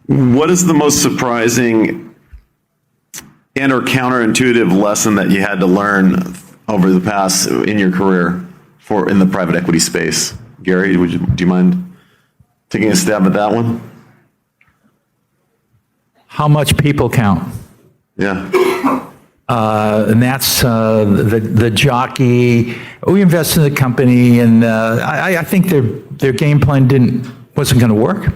What is the most surprising and or counterintuitive lesson that you had to learn over the past in your career in the private equity space? Gary, do you mind taking a stab at that one? How much people count. Yeah. And that's the jockey. We invested in the company, and I think their game plan wasn't going to work.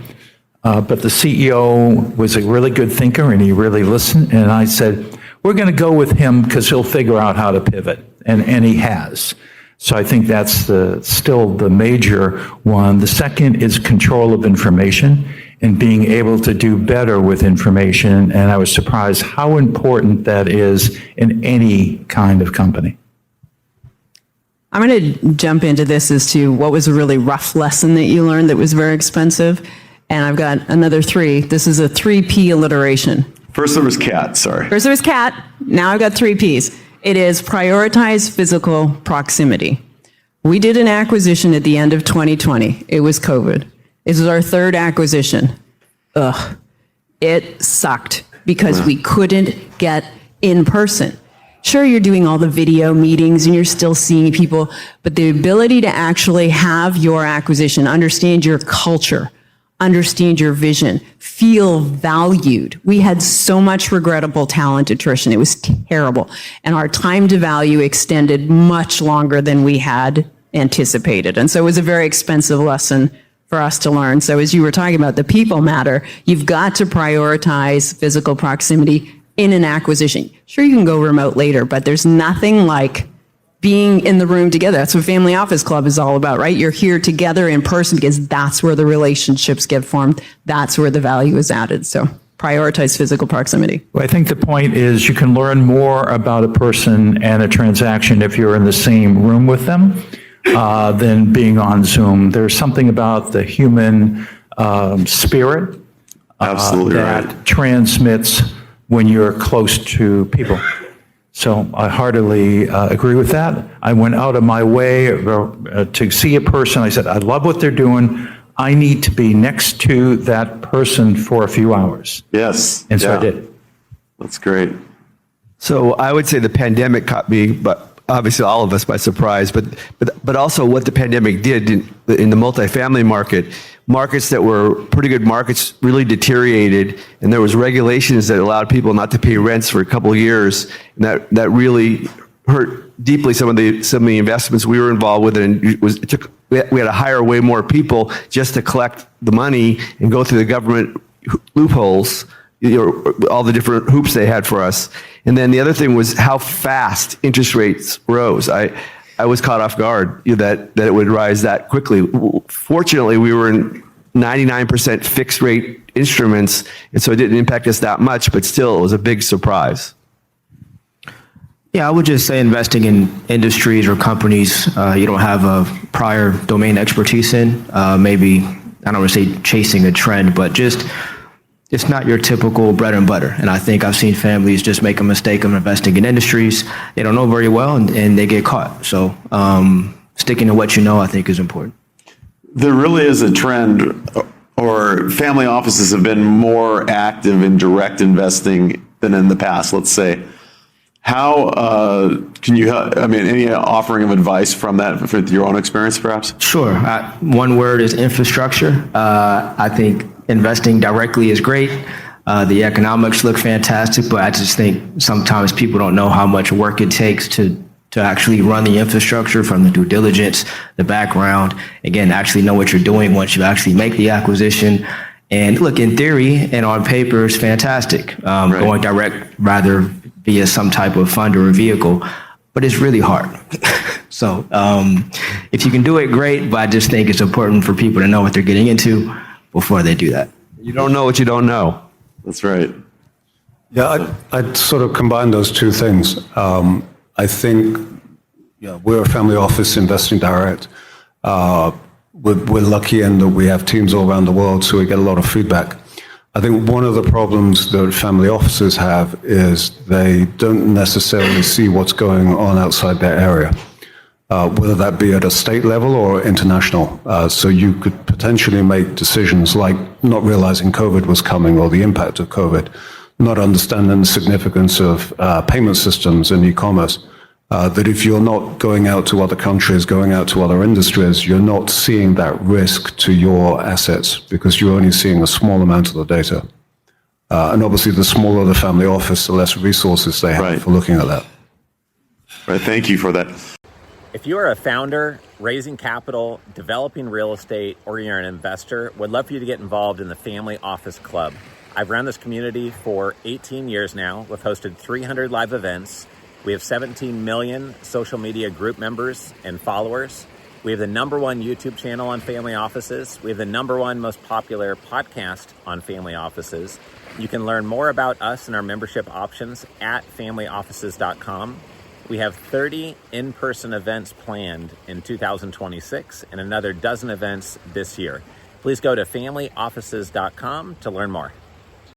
But the CEO was a really good thinker, and he really listened. And I said, we're going to go with him because he'll figure out how to pivot, and he has. So I think that's still the major one. The second is control of information and being able to do better with information. And I was surprised how important that is in any kind of company. I'm going to jump into this as to what was a really rough lesson that you learned that was very expensive. And I've got another 3. This is a 3P alliteration. First there was cat, sorry. First there was cat. Now I've got 3 Ps. It is prioritize physical proximity. We did an acquisition at the end of 2020. It was COVID. This was our 3rd acquisition. It sucked because we couldn't get in person. Sure, you're doing all the video meetings and you're still seeing people, but the ability to actually have your acquisition, understand your culture, understand your vision, feel valued. We had so much regrettable talent attrition. It was terrible. And our time to value extended much longer than we had anticipated. And so it was a very expensive lesson for us to learn. So as you were talking about, the people matter. You've got to prioritize physical proximity in an acquisition. Sure, you can go remote later, but there's nothing like being in the room together. That's what Family Office Club is all about, right? You're here together in person because that's where the relationships get formed. That's where the value is added. So prioritize physical proximity. Well, I think the point is you can learn more about a person and a transaction if you're in the same room with them than being on Zoom. There's something about the human spirit that transmits when you're close to people. So I heartily agree with that. I went out of my way to see a person. I said, I love what they're doing. I need to be next to that person for a few hours. Yes. And so I did. That's great. So I would say the pandemic caught me, but obviously all of us by surprise, but also what the pandemic did in the multifamily markets that were pretty good markets really deteriorated, and there was regulations that allowed people not to pay rents for a couple of years, and that really hurt deeply some of the investments we were involved with, and we had to hire way more people just to collect the money and go through the government loopholes, all the different hoops they had for us. And then the other thing was how fast interest rates rose. I was caught off guard that it would rise that quickly. Fortunately, we were in 99% fixed rate instruments, and so it didn't impact us that much, but still it was a big surprise. Yeah, I would just say investing in industries or companies you don't have a prior domain expertise in, maybe, I don't want to say chasing a trend, but just it's not your typical bread and butter. And I think I've seen families just make a mistake of investing in industries they don't know very well, and they get caught. So sticking to what you know, I think, is important. There really is a trend, or family offices have been more active in direct investing than in the past, let's say. How can you, any offering of advice from that with your own experience, perhaps? Sure. One word is infrastructure. I think investing directly is great. The economics look fantastic, but I just think sometimes people don't know how much work it takes to actually run the infrastructure, from the due diligence, the background, again, actually know what you're doing once you actually make the acquisition. And look, in theory and on paper, it's fantastic. Right. Going direct rather via some type of fund or a vehicle, but it's really hard. So if you can do it, great, but I just think it's important for people to know what they're getting into before they do that. You don't know what you don't know. That's right. Yeah, I'd sort of combine those two things. I think we're a family office investing direct. We're lucky in that we have teams all around the world, so we get a lot of feedback. I think one of the problems that family offices have is they don't necessarily see what's going on outside their area. whether that be at a state level or international. So you could potentially make decisions like not realizing COVID was coming or the impact of COVID, not understanding the significance of payment systems and e-commerce. That if you're not going out to other countries, going out to other industries, you're not seeing that risk to your assets because you're only seeing a small amount of the data. And obviously, the smaller the family office, the less resources they have Right. for looking at that. Right. Thank you for that. If you are a founder, raising capital, developing real estate, or you're an investor, would love for you to get involved in the Family Office Club. I've run this community for 18 years now. We've hosted 300 live events. We have 17 million social media group members and followers. We have the #1 YouTube channel on family offices. We have the #1 most popular podcast on family offices. You can learn more about us and our membership options at familyoffices.com. We have 30 in-person events planned in 2026 and another dozen events this year. Please go to familyoffices.com to learn more.